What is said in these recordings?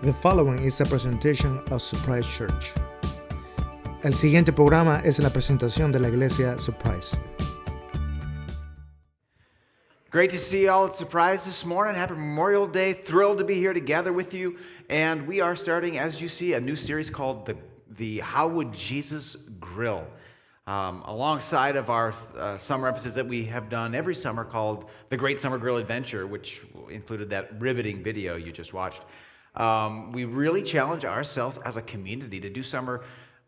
The following is a presentation of Surprise Church. El siguiente programa es la presentación de la iglesia Surprise. Great to see you all at Surprise this morning. Happy Memorial Day. Thrilled to be here together with you. And we are starting, as you see, a new series called the How Would Jesus Grill? Alongside of our summer emphasis that we have done every summer called The Great Summer Grill Adventure, which included that riveting video you just watched. We really challenge ourselves as a community to do summer,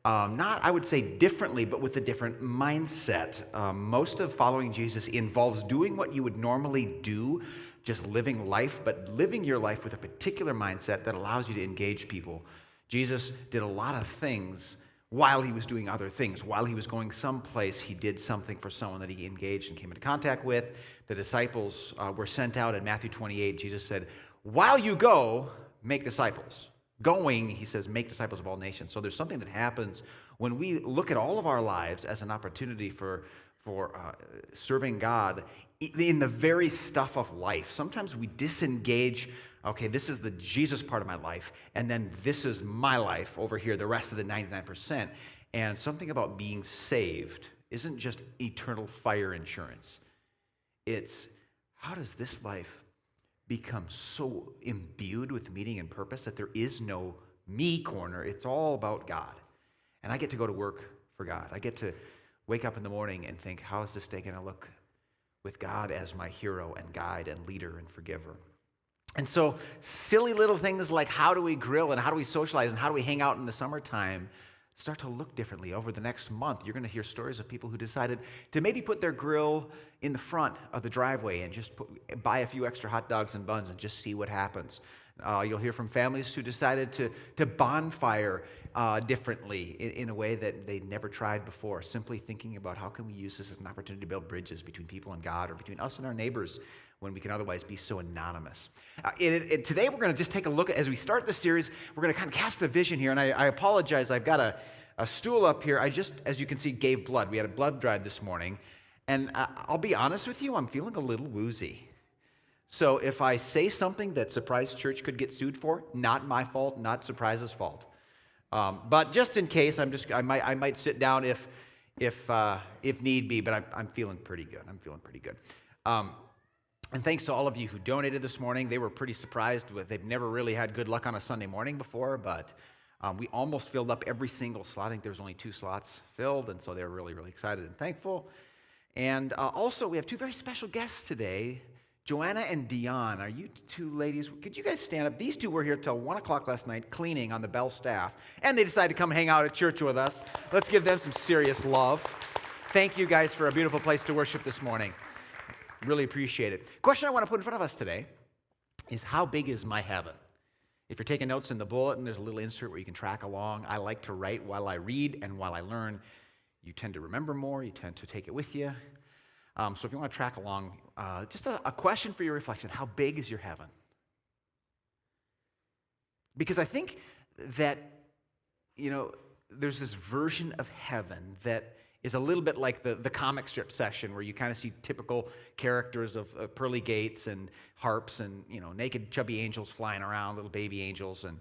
not, I would say, differently, but with a different mindset. Most of following Jesus involves doing what you would normally do, just living life, but living your life with a particular mindset that allows you to engage people. Jesus did a lot of things while he was doing other things. While he was going someplace, he did something for someone that he engaged and came into contact with. The disciples were sent out in Matthew 28. Jesus said, while you go, make disciples. Going, he says, make disciples of all nations. So there's something that happens when we look at all of our lives as an opportunity for serving God in the very stuff of life. Sometimes we disengage, okay, this is the Jesus part of my life, and then this is my life over here, the rest of the 99%. And something about being saved isn't just eternal fire insurance. It's, how does this life become so imbued with meaning and purpose that there is no me corner? It's all about God. And I get to go to work for God. I get to wake up in the morning and think, how is this day going to look with God as my hero and guide and leader and forgiver? And so silly little things like how do we grill and how do we socialize and how do we hang out in the summertime start to look differently. Over the next month, you're going to hear stories of people who decided to maybe put their grill in the front of the driveway and just buy a few extra hot dogs and buns and just see what happens. You'll hear from families who decided to bonfire differently in a way that they never tried before, simply thinking about how can we use this as an opportunity to build bridges between people and God or between us and our neighbors when we can otherwise be so anonymous. Today we're going to just take a look at, as we start the series, we're going to kind of cast a vision here, and I apologize, I've got a stool up here. I just, as you can see, gave blood. We had a blood drive this morning, and I'll be honest with you, I'm feeling a little woozy. So if I say something that Surprise Church could get sued for, not my fault, not Surprise's fault. But just in case, I might sit down if need be. But I'm feeling pretty good. And thanks to all of you who donated this morning. They were pretty surprised they've never really had good luck on a Sunday morning before, but we almost filled up every single slot. I think there was only 2 slots filled, and so they were really, really excited and thankful. And also, we have 2 very special guests today. Joanna and Dion, are you 2 ladies? Could you guys stand up? These 2 were here till 1 o'clock last night cleaning on the Bell staff, and they decided to come hang out at church with us. Let's give them some serious love. Thank you guys for a beautiful place to worship this morning. Really appreciate it. Question I want to put in front of us today is, how big is my heaven? If you're taking notes in the bulletin, there's a little insert where you can track along. I like to write while I read and while I learn. You tend to remember more. You tend to take it with you. So if you want to track along, just a question for your reflection. How big is your heaven? Because I think that, there's this version of heaven that is a little bit like the comic strip section where you kind of see typical characters of pearly gates and harps and, naked chubby angels flying around, little baby angels. And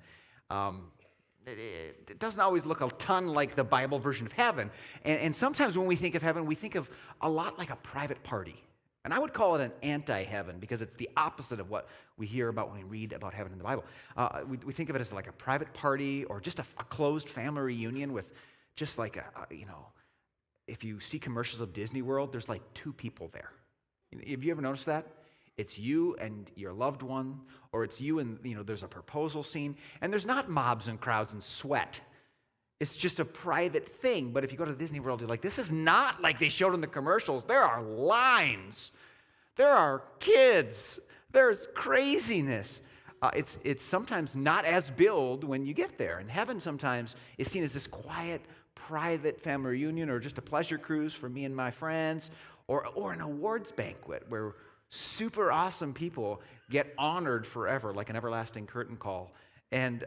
it doesn't always look a ton like the Bible version of heaven. And sometimes when we think of heaven, we think of a lot like a private party. And I would call it an anti-heaven because it's the opposite of what we hear about when we read about heaven in the Bible. We think of it as like a private party or just a closed family reunion with just like if you see commercials of Disney World, there's like 2 people there. Have you ever noticed that? It's you and your loved one, or it's you and, there's a proposal scene, and there's not mobs and crowds and sweat. It's just a private thing. But if you go to Disney World, you're like, this is not like they showed in the commercials. There are lines. There are kids. There's craziness. It's sometimes not as billed when you get there. And heaven sometimes is seen as this quiet, private family reunion or just a pleasure cruise for me and my friends or an awards banquet where super awesome people get honored forever like an everlasting curtain call. And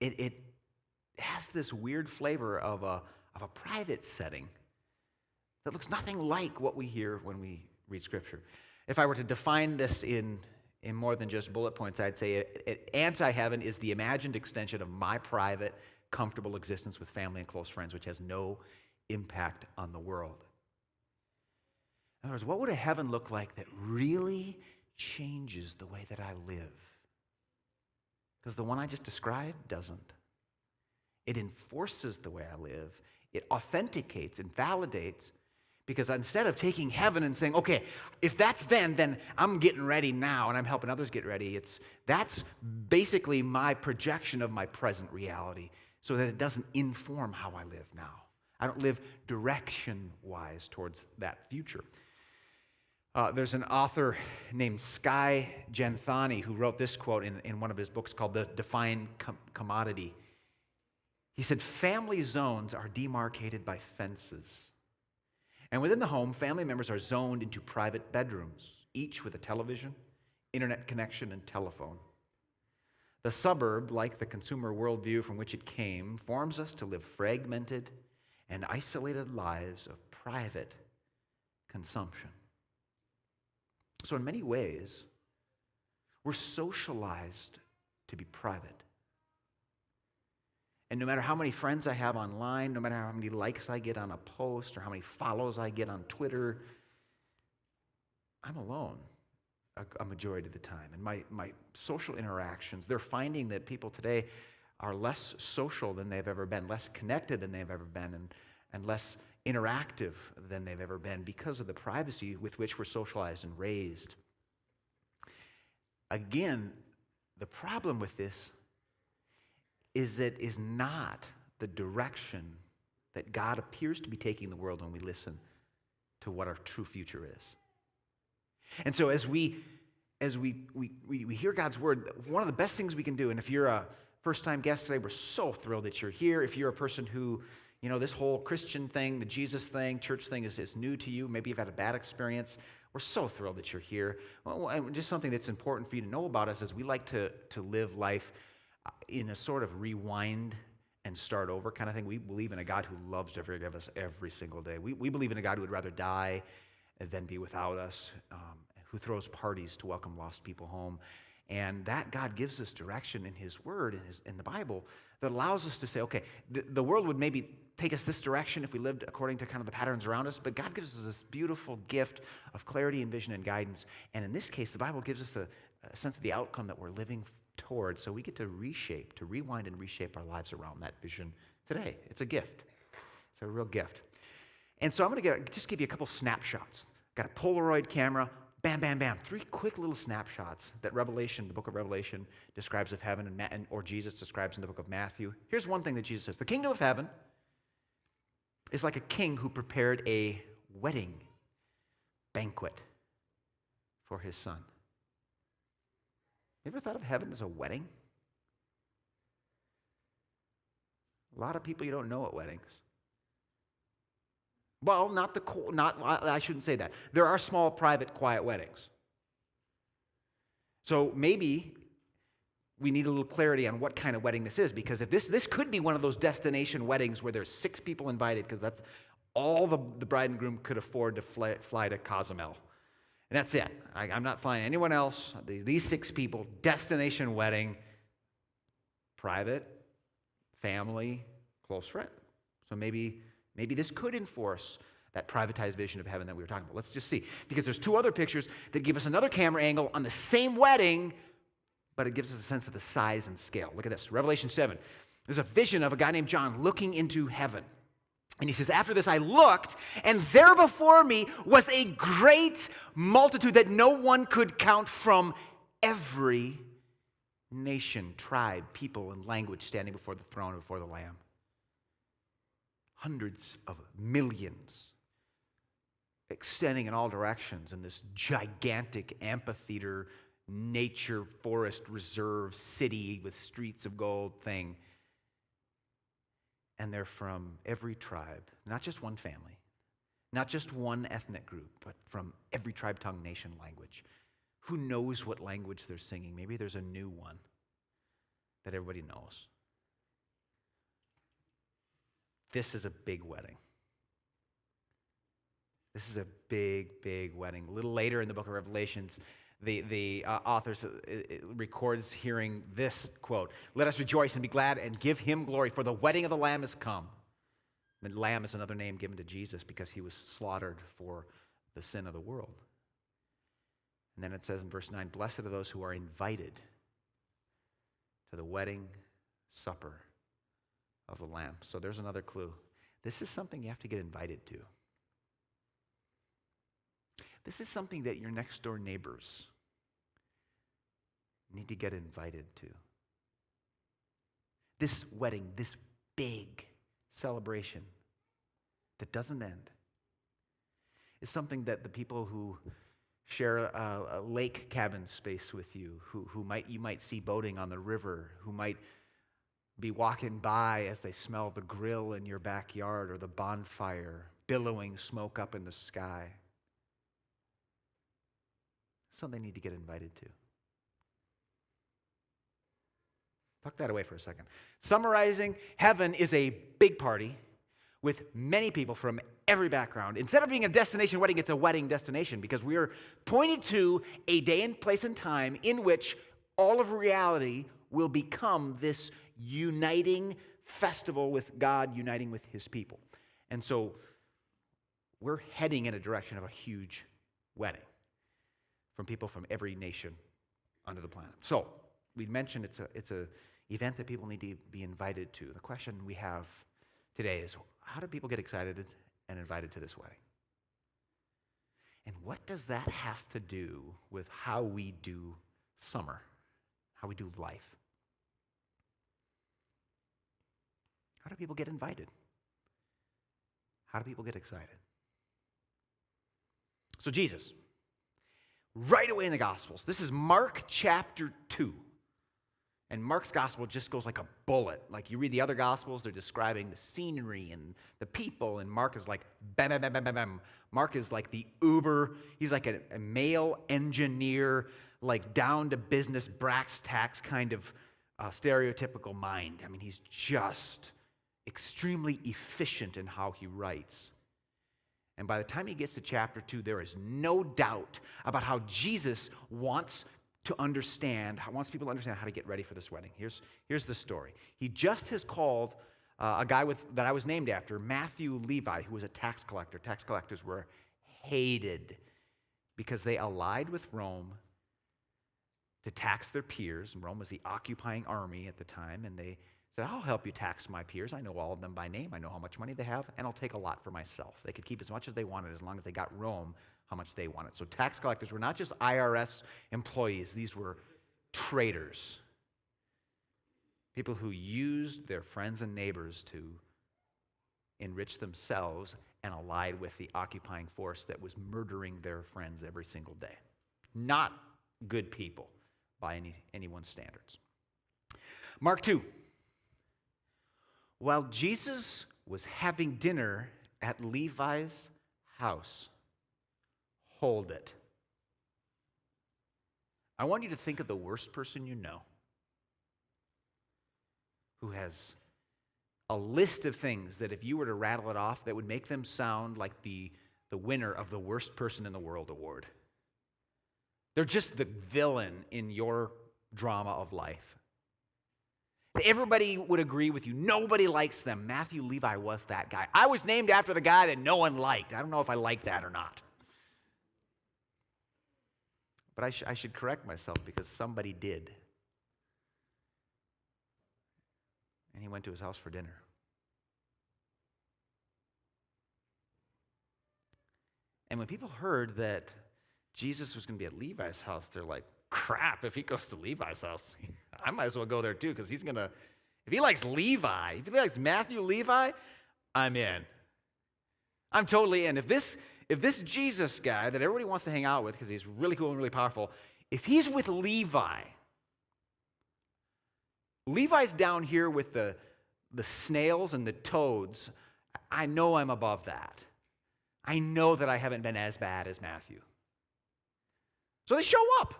it has this weird flavor of a private setting that looks nothing like what we hear when we read Scripture. If I were to define this in in more than just bullet points, I'd say anti-heaven is the imagined extension of my private, comfortable existence with family and close friends, which has no impact on the world. In other words, what would a heaven look like that really changes the way that I live? Because the one I just described doesn't. It enforces the way I live. It authenticates and validates. Because instead of taking heaven and saying, okay, if that's then I'm getting ready now and I'm helping others get ready, that's basically my projection of my present reality so that it doesn't inform how I live now. I don't live direction-wise towards that future. There's an author named Skye Jethani who wrote this quote in one of his books called The Defined Commodity. He said, family zones are demarcated by fences. And within the home, family members are zoned into private bedrooms, each with a television, internet connection, and telephone. The suburb, like the consumer worldview from which it came, forms us to live fragmented and isolated lives of private consumption. So in many ways, we're socialized to be private. And no matter how many friends I have online, no matter how many likes I get on a post or how many follows I get on Twitter, I'm alone a majority of the time. And my social interactions, they're finding that people today are less social than they've ever been, less connected than they've ever been, and less interactive than they've ever been because of the privacy with which we're socialized and raised. Again, the problem with this is not the direction that God appears to be taking the world when we listen to what our true future is. And so as we hear God's word, one of the best things we can do, and if you're a first-time guest today, we're so thrilled that you're here. If you're a person who, this whole Christian thing, the Jesus thing, church thing is new to you, maybe you've had a bad experience, we're so thrilled that you're here. Well, and just something that's important for you to know about us is we like to live life in a sort of rewind and start over kind of thing. We believe in a God who loves to forgive us every single day. We believe in a God who would rather die than be without us, who throws parties to welcome lost people home. And that God gives us direction in His Word, in the Bible, that allows us to say, okay, the world would maybe take us this direction if we lived according to kind of the patterns around us, but God gives us this beautiful gift of clarity and vision and guidance. And in this case, the Bible gives us a sense of the outcome that we're living towards, so we get to rewind and reshape our lives around that vision today. It's a gift. It's a real gift. And so I'm going to just give you a couple snapshots. Got a Polaroid camera, bam, bam, bam. 3 quick little snapshots that the book of Revelation describes of heaven, or Jesus describes in the book of Matthew. Here's one thing that Jesus says. The kingdom of heaven is like a king who prepared a wedding banquet for his son. You ever thought of heaven as a wedding? A lot of people you don't know at weddings. Well, I shouldn't say that. There are small, private, quiet weddings. So maybe we need a little clarity on what kind of wedding this is, because if this could be one of those destination weddings where there's 6 people invited, because that's all the bride and groom could afford to fly to Cozumel. And that's it. I'm not flying anyone else. These 6 people, destination wedding, private, family, close friend. So maybe this could enforce that privatized vision of heaven that we were talking about. Let's just see. Because there's 2 other pictures that give us another camera angle on the same wedding, but it gives us a sense of the size and scale. Look at this. Revelation 7. There's a vision of a guy named John looking into heaven. And he says, after this I looked, and there before me was a great multitude that no one could count, from every nation, tribe, people, and language, standing before the throne and before the Lamb. Hundreds of millions extending in all directions in this gigantic amphitheater, nature, forest, reserve, city with streets of gold thing. And they're from every tribe, not just one family, not just one ethnic group, but from every tribe, tongue, nation, language. Who knows what language they're singing? Maybe there's a new one that everybody knows. This is a big wedding. This is a big, big wedding. A little later in the book of Revelations, the author records hearing this quote, "Let us rejoice and be glad and give him glory, for the wedding of the Lamb is come." The Lamb is another name given to Jesus because he was slaughtered for the sin of the world. And then it says in verse 9, "Blessed are those who are invited to the wedding supper of the Lamb." So there's another clue. This is something you have to get invited to. This is something that your next door neighbors need to get invited to. This wedding, this big celebration that doesn't end, is something that the people who share a lake cabin space with you, who you might see boating on the river, who might be walking by as they smell the grill in your backyard or the bonfire, billowing smoke up in the sky. Something they need to get invited to. Tuck that away for a second. Summarizing, heaven is a big party with many people from every background. Instead of being a destination wedding, it's a wedding destination because we are pointed to a day and place and time in which all of reality will become this uniting festival with God uniting with his people. And so we're heading in a direction of a huge wedding from people from every nation under the planet. So we mentioned it's a event that people need to be invited to. The question we have today is, how do people get excited and invited to this wedding? And what does that have to do with how we do summer, how we do life? How do people get invited? How do people get excited? So Jesus, right away in the Gospels, this is Mark chapter 2. And Mark's gospel just goes like a bullet. Like you read the other gospels, they're describing the scenery and the people, and Mark is like bam, bam, bam, bam, bam, bam. Mark is like the uber, he's like a male engineer, like down to business, brass tacks kind of stereotypical mind. I mean, he's just extremely efficient in how he writes. And by the time he gets to chapter 2, there is no doubt about how Jesus wants people to understand how to get ready for this wedding. Here's the story. He just has called a guy that I was named after, Matthew Levi, who was a tax collector. Tax collectors were hated because they allied with Rome to tax their peers. Rome was the occupying army at the time, and they said, "I'll help you tax my peers. I know all of them by name. I know how much money they have, and I'll take a lot for myself." They could keep as much as they wanted as long as they got Rome how much they wanted. So tax collectors were not just IRS employees. These were traitors. People who used their friends and neighbors to enrich themselves and allied with the occupying force that was murdering their friends every single day. Not good people by anyone's standards. Mark 2. While Jesus was having dinner at Levi's house, hold it. I want you to think of the worst person you know who has a list of things that if you were to rattle it off, that would make them sound like the winner of the Worst Person in the World award. They're just the villain in your drama of life. Everybody would agree with you. Nobody likes them. Matthew Levi was that guy. I was named after the guy that no one liked. I don't know if I like that or not. But I should correct myself because somebody did. And he went to his house for dinner. And when people heard that Jesus was going to be at Levi's house, they're like, crap, if he goes to Levi's house, I might as well go there too, because he's going to, if he likes Levi, if he likes Matthew Levi, I'm in. I'm totally in. If this Jesus guy that everybody wants to hang out with because he's really cool and really powerful, if he's with Levi's down here with the snails and the toads, I know I'm above that. I know that I haven't been as bad as Matthew. So they show up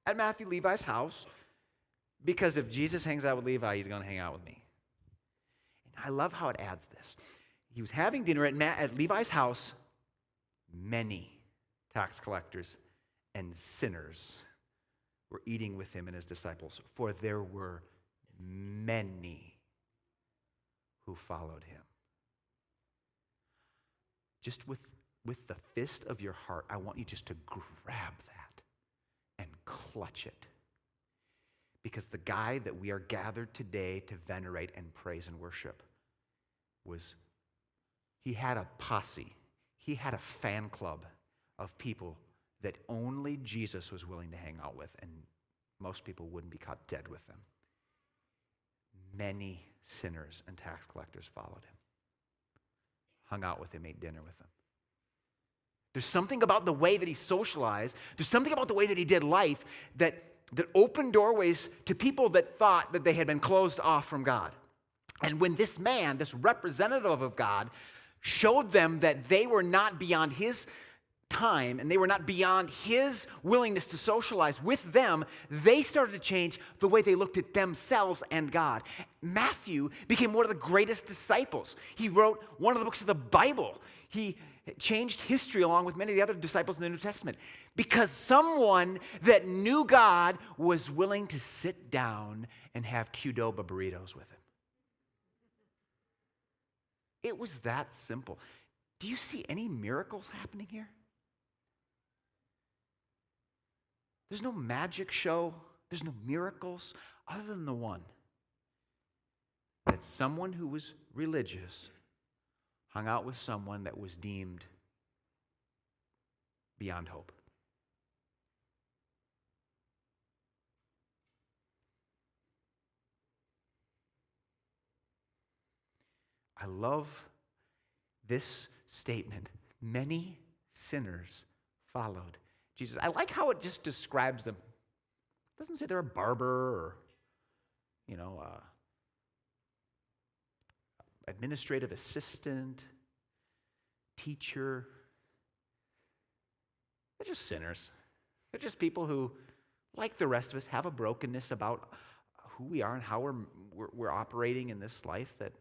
at Matthew Levi's house because if Jesus hangs out with Levi, he's going to hang out with me. And I love how it adds this. He was having dinner at Levi's house. Many tax collectors and sinners were eating with him and his disciples, for there were many who followed him. Just with the fist of your heart, I want you just to grab that and clutch it. Because the guy that we are gathered today to venerate and praise and worship he had a posse. He had a fan club of people that only Jesus was willing to hang out with, and most people wouldn't be caught dead with them. Many sinners and tax collectors followed him, hung out with him, ate dinner with him. There's something about the way that he socialized, there's something about the way that he did life that opened doorways to people that thought that they had been closed off from God. And when this man, this representative of God, showed them that they were not beyond his time and they were not beyond his willingness to socialize with them, they started to change the way they looked at themselves and God. Matthew became one of the greatest disciples. He wrote one of the books of the Bible. He changed history along with many of the other disciples in the New Testament because someone that knew God was willing to sit down and have Qdoba burritos with him. It was that simple. Do you see any miracles happening here? There's no magic show. There's no miracles other than the one that someone who was religious hung out with someone that was deemed beyond hope. I love this statement. Many sinners followed Jesus. I like how it just describes them. It doesn't say they're a barber or, administrative assistant, teacher. They're just sinners. They're just people who, like the rest of us, have a brokenness about who we are and how we're operating in this life that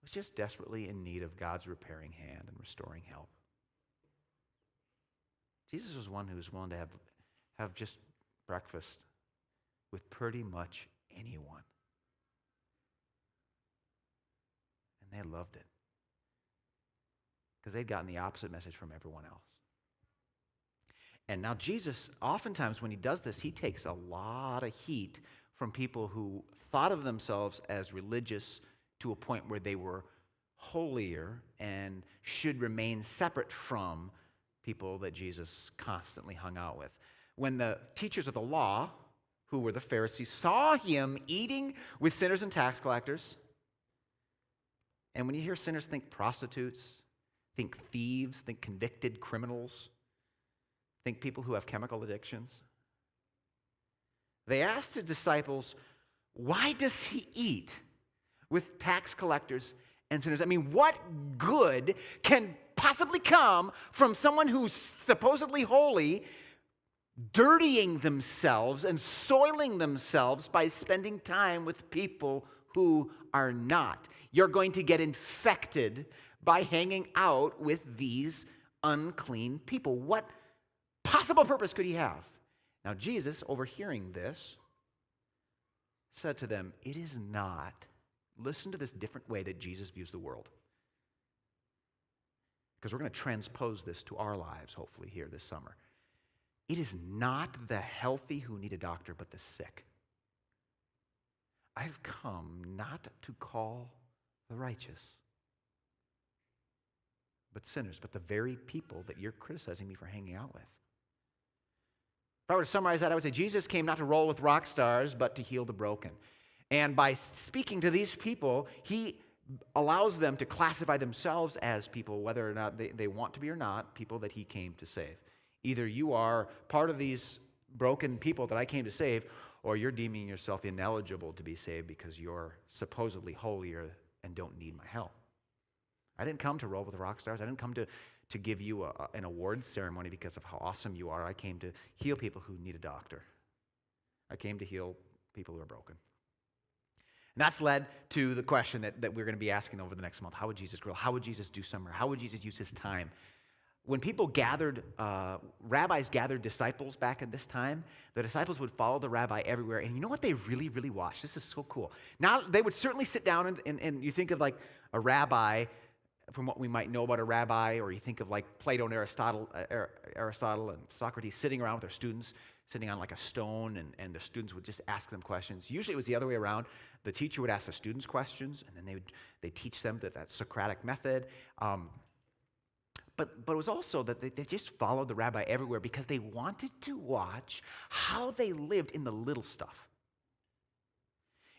was just desperately in need of God's repairing hand and restoring help. Jesus was one who was willing to have just breakfast with pretty much anyone. And they loved it because they'd gotten the opposite message from everyone else. And now Jesus, oftentimes when he does this, he takes a lot of heat from people who thought of themselves as religious to a point where they were holier and should remain separate from people that Jesus constantly hung out with. When the teachers of the law, who were the Pharisees, saw him eating with sinners and tax collectors, and when you hear sinners, think prostitutes, think thieves, think convicted criminals, think people who have chemical addictions. They asked his disciples, why does he eat with tax collectors and sinners? I mean, what good can possibly come from someone who's supposedly holy dirtying themselves and soiling themselves by spending time with people who are not? You're going to get infected by hanging out with these unclean people. What possible purpose could he have? Now, Jesus, overhearing this, said to them, it is not. Listen to this different way that Jesus views the world. Because we're going to transpose this to our lives, hopefully, here this summer. It is not the healthy who need a doctor, but the sick. I've come not to call the righteous, but sinners, but the very people that you're criticizing me for hanging out with. If I were to summarize that, I would say Jesus came not to roll with rock stars, but to heal the broken. And by speaking to these people, he allows them to classify themselves as people, whether or not they want to be or not, people that he came to save. Either you are part of these broken people that I came to save, or you're deeming yourself ineligible to be saved because you're supposedly holier and don't need my help. I didn't come to roll with rock stars. I didn't come to give you an awards ceremony because of how awesome you are. I came to heal people who need a doctor. I came to heal people who are broken. And that's led to the question that we're going to be asking over the next month. How would Jesus grill? How would Jesus do summer? How would Jesus use his time? when people gathered, rabbis gathered disciples back at this time, the disciples would follow the rabbi everywhere. And you know what they really, really watched? This is so cool. Now, they would certainly sit down and you think of like a rabbi, from what we might know about a rabbi, or you think of like Plato and Aristotle and Socrates sitting around with their students, sitting on like a stone, and the students would just ask them questions. Usually it was the other way around. The teacher would ask the students questions, and then they'd teach them that Socratic method. But it was also that they just followed the rabbi everywhere because they wanted to watch how they lived in the little stuff.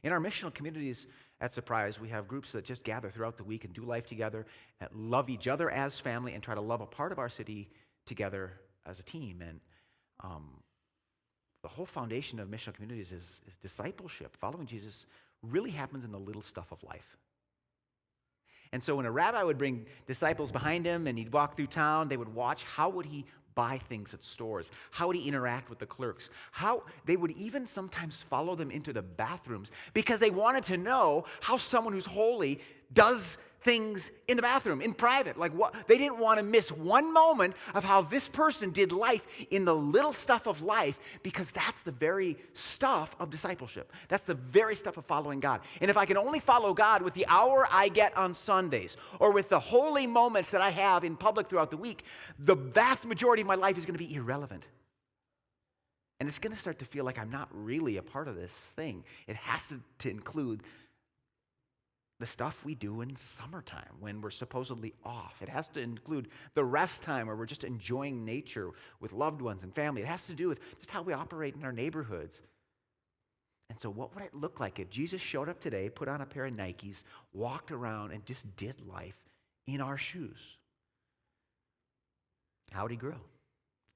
In our missional communities at Surprise, we have groups that just gather throughout the week and do life together, and love each other as family, and try to love a part of our city together as a team. And the whole foundation of missional communities is discipleship. Following Jesus really happens in the little stuff of life. And so when a rabbi would bring disciples behind him and he'd walk through town, they would watch how would he buy things at stores, how would he interact with the clerks, how they would even sometimes follow them into the bathrooms because they wanted to know how someone who's holy does things in the bathroom, in private. Like what they didn't want to miss one moment of how this person did life in the little stuff of life, because that's the very stuff of discipleship. That's the very stuff of following God. And if I can only follow God with the hour I get on Sundays, or with the holy moments that I have in public throughout the week, the vast majority of my life is going to be irrelevant. And it's going to start to feel like I'm not really a part of this thing. It has to include the stuff we do in summertime when we're supposedly off. It has to include the rest time where we're just enjoying nature with loved ones and family. It has to do with just how we operate in our neighborhoods. And so what would it look like if Jesus showed up today, put on a pair of Nikes, walked around, and just did life in our shoes? How would he grow?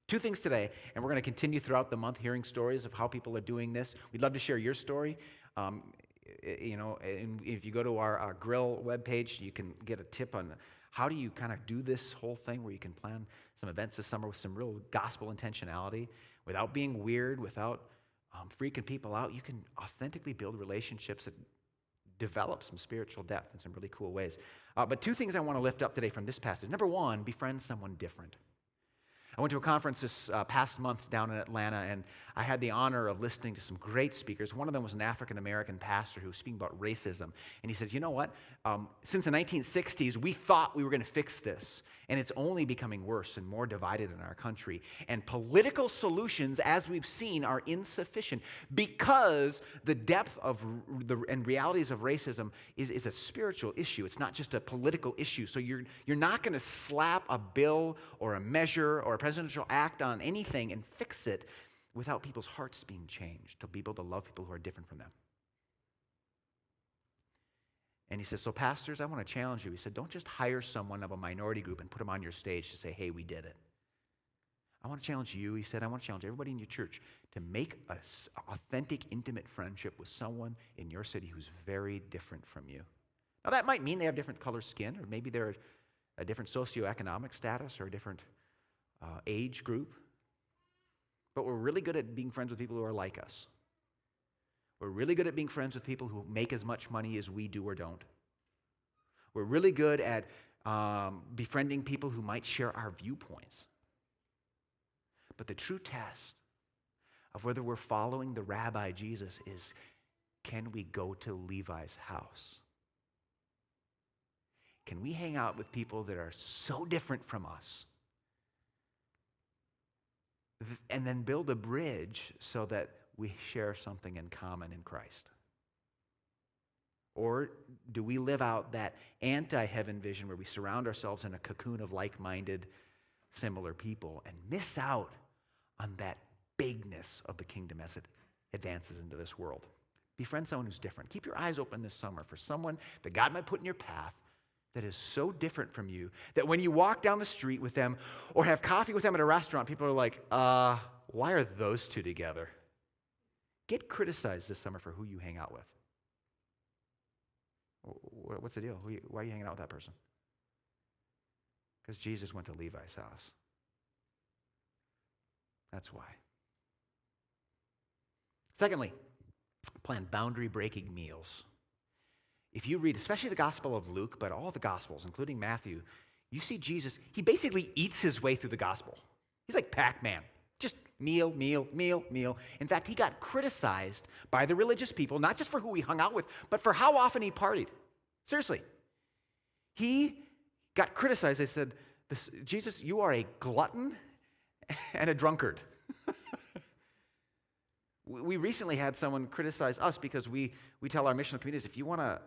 Two things today, and we're going to continue throughout the month hearing stories of how people are doing this. We'd love to share your story. And if you go to our Grill webpage, you can get a tip on how do you kind of do this whole thing where you can plan some events this summer with some real gospel intentionality without being weird, without freaking people out. You can authentically build relationships that develop some spiritual depth in some really cool ways. But two things I want to lift up today from this passage. Number one, befriend someone different. I went to a conference this past month down in Atlanta, and I had the honor of listening to some great speakers. One of them was an African-American pastor who was speaking about racism. And he says, you know what? Since the 1960s, we thought we were going to fix this, and it's only becoming worse and more divided in our country. And political solutions, as we've seen, are insufficient because the depth of and realities of racism is a spiritual issue. It's not just a political issue. So you're not going to slap a bill or a measure or a presidential act on anything and fix it without people's hearts being changed, to be able to love people who are different from them. And he says, so pastors, I want to challenge you. He said, don't just hire someone of a minority group and put them on your stage to say, hey, we did it. I want to challenge you, he said, I want to challenge everybody in your church to make an authentic, intimate friendship with someone in your city who's very different from you. Now, that might mean they have different color skin, or maybe they're a different socioeconomic status or a different age group. But we're really good at being friends with people who are like us. We're really good at being friends with people who make as much money as we do or don't. We're really good at befriending people who might share our viewpoints. But the true test of whether we're following the Rabbi Jesus is, can we go to Levi's house? Can we hang out with people that are so different from us and then build a bridge so that we share something in common in Christ? Or do we live out that anti-heaven vision where we surround ourselves in a cocoon of like-minded, similar people and miss out on that bigness of the kingdom as it advances into this world? Befriend someone who's different. Keep your eyes open this summer for someone that God might put in your path that is so different from you that when you walk down the street with them or have coffee with them at a restaurant, people are like, why are those two together? Get criticized this summer for who you hang out with. What's the deal? Why are you hanging out with that person? Because Jesus went to Levi's house. That's why. Secondly, plan boundary-breaking meals. If you read, especially the Gospel of Luke, but all the Gospels, including Matthew, you see Jesus, he basically eats his way through the gospel. He's like Pac-Man, just meal, meal, meal, meal. In fact, he got criticized by the religious people, not just for who he hung out with, but for how often he partied. Seriously. He got criticized. They said, Jesus, you are a glutton and a drunkard. We recently had someone criticize us because we tell our missional communities, if you want to,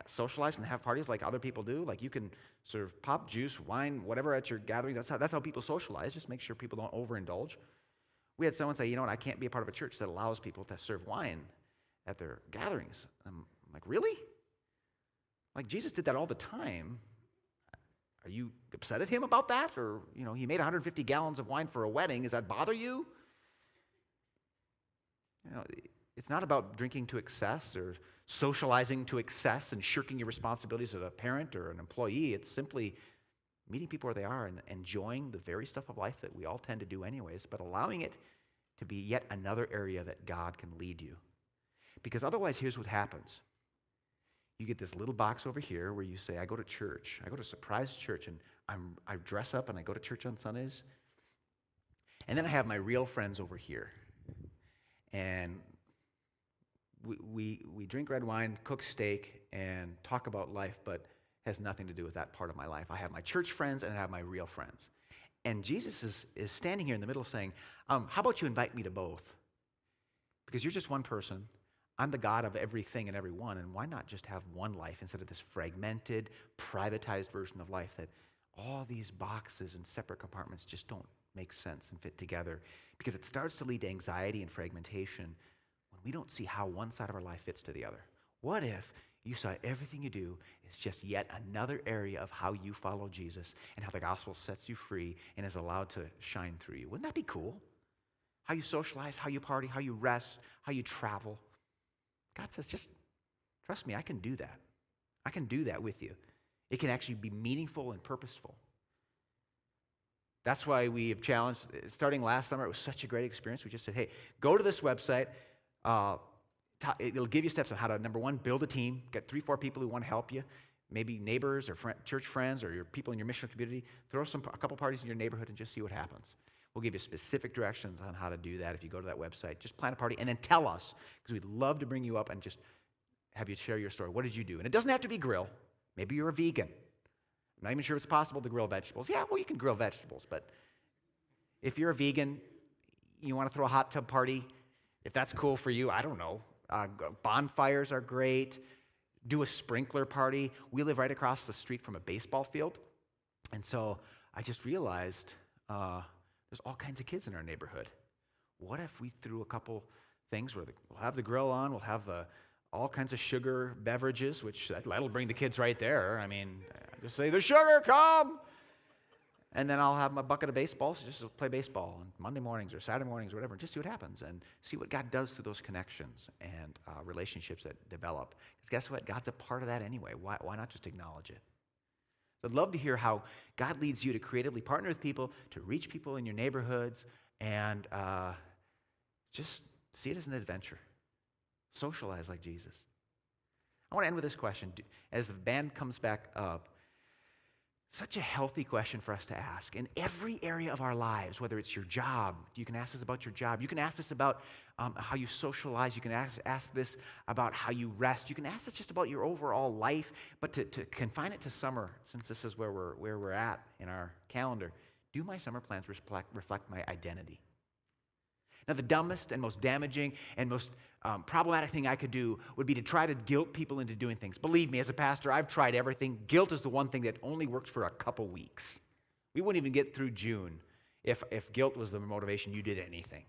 socialize and have parties like other people do, like you can serve pop, juice, wine, whatever at your gatherings. That's how people socialize. Just make sure people don't overindulge. We had someone say, you know what, I can't be a part of a church that allows people to serve wine at their gatherings. I'm like, really? Like Jesus did that all the time. Are you upset at him about that? Or, he made 150 gallons of wine for a wedding. Does that bother you? It's not about drinking to excess or socializing to excess and shirking your responsibilities as a parent or an employee. It's simply meeting people where they are and enjoying the very stuff of life that we all tend to do anyways, but allowing it to be yet another area that God can lead you. Because otherwise, here's what happens. You get this little box over here where you say, I go to church. I go to Surprise Church, and I dress up and I go to church on Sundays. And then I have my real friends over here. And we drink red wine, cook steak, and talk about life, but has nothing to do with that part of my life. I have my church friends and I have my real friends. And Jesus is standing here in the middle saying, how about you invite me to both? Because you're just one person. I'm the God of everything and everyone, and why not just have one life instead of this fragmented, privatized version of life that all these boxes and separate compartments just don't make sense and fit together, because it starts to lead to anxiety and fragmentation when we don't see how one side of our life fits to the other. What if you saw everything you do is just yet another area of how you follow Jesus and how the gospel sets you free and is allowed to shine through you? Wouldn't that be cool? How you socialize, how you party, how you rest, how you travel. God says, just trust me, I can do that. I can do that with you. It can actually be meaningful and purposeful. That's why we have challenged, starting last summer, it was such a great experience. We just said, hey, go to this website. It'll give you steps on how to, number one, build a team. Get 3-4 people who want to help you. Maybe neighbors or church friends or your people in your missional community. Throw a couple parties in your neighborhood and just see what happens. We'll give you specific directions on how to do that if you go to that website. Just plan a party and then tell us, because we'd love to bring you up and just have you share your story. What did you do? And it doesn't have to be grill. Maybe you're a vegan. I'm not even sure it's possible to grill vegetables. Yeah, well, you can grill vegetables, but if you're a vegan, you want to throw a hot tub party, if that's cool for you, I don't know. Bonfires are great. Do a sprinkler party. We live right across the street from a baseball field, and so I just realized there's all kinds of kids in our neighborhood. What if we threw a couple things where we'll have the grill on, we'll have all kinds of sugar beverages, which that'll bring the kids right there. I mean, just say, the sugar, come! And then I'll have my bucket of baseball, so just play baseball on Monday mornings or Saturday mornings or whatever, just see what happens and see what God does through those connections and relationships that develop. Because guess what? God's a part of that anyway. Why not just acknowledge it? So I'd love to hear how God leads you to creatively partner with people, to reach people in your neighborhoods, and just see it as an adventure. Socialize like Jesus. I want to end with this question. As the band comes back up, such a healthy question for us to ask. In every area of our lives, whether it's your job, you can ask this about your job. You can ask this about how you socialize. You can ask this about how you rest. You can ask this just about your overall life, but to confine it to summer, since this is where we're at in our calendar, do my summer plans reflect my identity? Now, the dumbest and most damaging and most problematic thing I could do would be to try to guilt people into doing things. Believe me, as a pastor, I've tried everything. Guilt is the one thing that only works for a couple weeks. We wouldn't even get through June if guilt was the motivation you did anything.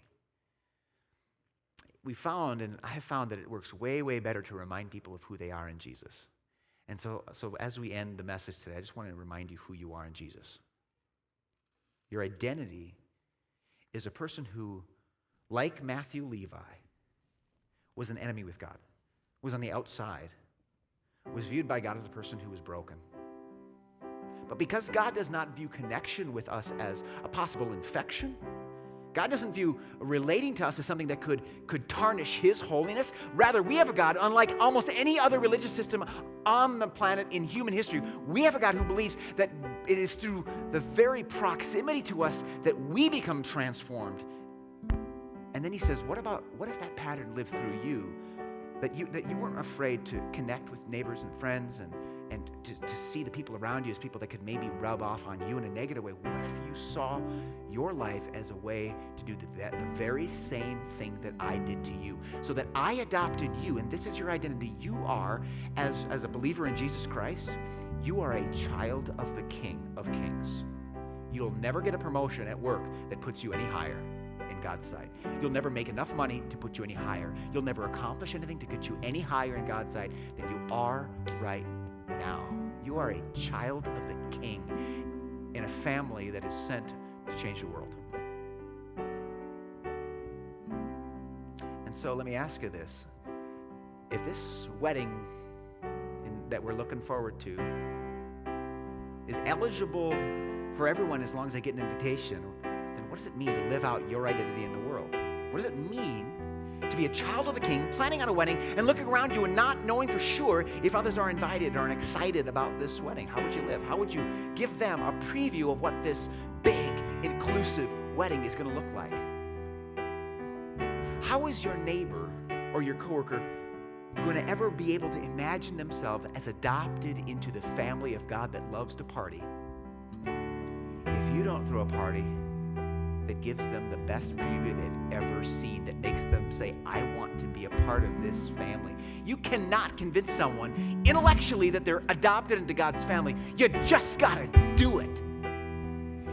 We found, and I have found, that it works way, way better to remind people of who they are in Jesus. And so as we end the message today, I just want to remind you who you are in Jesus. Your identity is a person who, like Matthew Levi, was an enemy with God, was on the outside, was viewed by God as a person who was broken. But because God does not view connection with us as a possible infection, God doesn't view relating to us as something that could tarnish his holiness. Rather, we have a God, unlike almost any other religious system on the planet in human history, we have a God who believes that it is through the very proximity to us that we become transformed. And then he says, what if that pattern lived through you? That you weren't afraid to connect with neighbors and friends and to see the people around you as people that could maybe rub off on you in a negative way. What if you saw your life as a way to do the very same thing that I did to you? So that I adopted you, and this is your identity. You are, as a believer in Jesus Christ, you are a child of the King of Kings. You'll never get a promotion at work that puts you any higher in God's sight. You'll never make enough money to put you any higher. You'll never accomplish anything to get you any higher in God's sight than you are right now. You are a child of the King in a family that is sent to change the world. And so let me ask you this. If this wedding that we're looking forward to is eligible for everyone as long as they get an invitation, then what does it mean to live out your identity in the world? What does it mean to be a child of the King, planning on a wedding, and looking around you and not knowing for sure if others are invited or excited about this wedding? How would you live? How would you give them a preview of what this big, inclusive wedding is going to look like? How is your neighbor or your coworker going to ever be able to imagine themselves as adopted into the family of God that loves to party if you don't throw a party that gives them the best preview they've ever seen, that makes them say, I want to be a part of this family? You cannot convince someone intellectually that they're adopted into God's family. You just got to do it.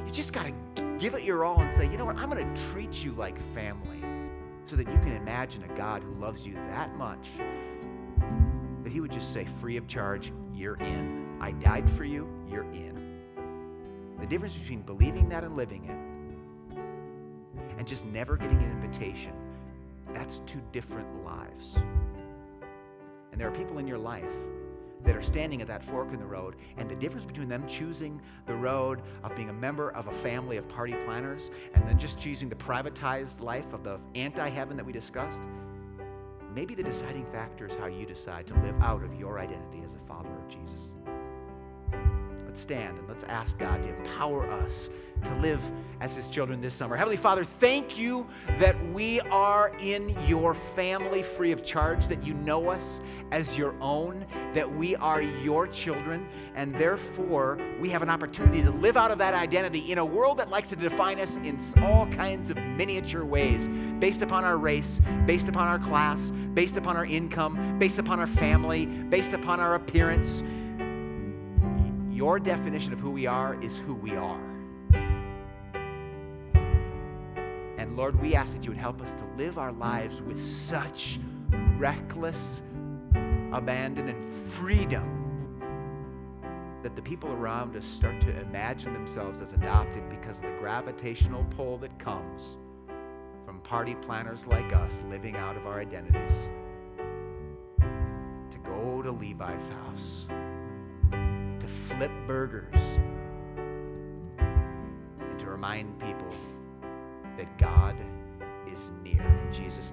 You just got to give it your all and say, you know what, I'm going to treat you like family, so that you can imagine a God who loves you that much that he would just say, free of charge, you're in. I died for you, you're in. The difference between believing that and living it and just never getting an invitation, that's two different lives. And there are people in your life that are standing at that fork in the road, and the difference between them choosing the road of being a member of a family of party planners and then just choosing the privatized life of the anti-heaven that we discussed, maybe the deciding factor is how you decide to live out of your identity as a follower of Jesus. Let's stand and let's ask God to empower us to live as his children this summer. Heavenly Father, thank you that we are in your family free of charge, that you know us as your own, that we are your children, and therefore we have an opportunity to live out of that identity in a world that likes to define us in all kinds of miniature ways, based upon our race, based upon our class, based upon our income, based upon our family, based upon our appearance. Your definition of who we are is who we are. And Lord, we ask that you would help us to live our lives with such reckless abandon and freedom that the people around us start to imagine themselves as adopted because of the gravitational pull that comes from party planners like us living out of our identities. To go to Levi's house, to flip burgers, and to remind people that God is near. In Jesus'